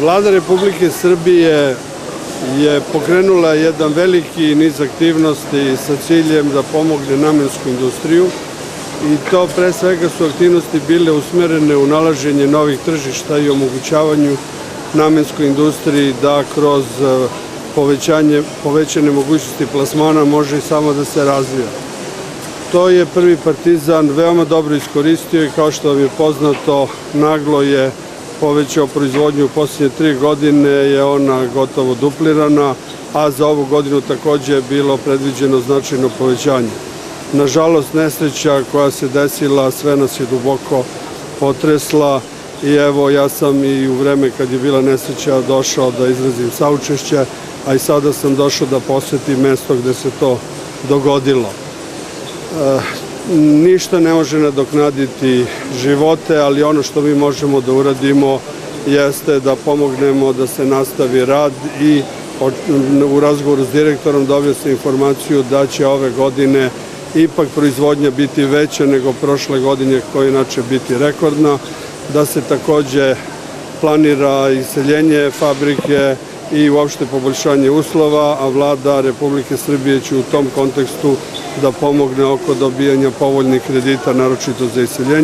Vlada Republike Srbije je pokrenula jedan veliki niz aktivnosti sa ciljem da pomogne namensku industriju i to pre svega su aktivnosti bile usmerene u nalaženje novih tržišta i omogućavanju namenskoj industriji da kroz povećane mogućnosti plasmana može i samo da se razvija. To je prvi Partizan veoma dobro iskoristio i kao što vam je poznato, naglo je povećao proizvodnju u posljednje 3 godine, je ona gotovo duplirana, a za ovu godinu takođe je bilo predviđeno značajno povećanje. Nažalost, nesreća koja se desila sve nas je duboko potresla i evo ja sam i u vreme kad je bila nesreća došao da izrazim saučešće, a i sada sam došao da posetim mesto gde se to dogodilo. Ništa ne može nadoknaditi živote, ali ono što mi možemo da uradimo jeste da pomognemo da se nastavi rad i u razgovoru s direktorom dobio sam informaciju da će ove godine ipak proizvodnja biti veća nego prošle godine koja inače biti rekordna, da se takođe planira iseljenje fabrike i uopšte poboljšanje uslova, a Vlada Republike Srbije će u tom kontekstu da pomogne oko dobijanja povoljnih kredita, naročito za iseljenje.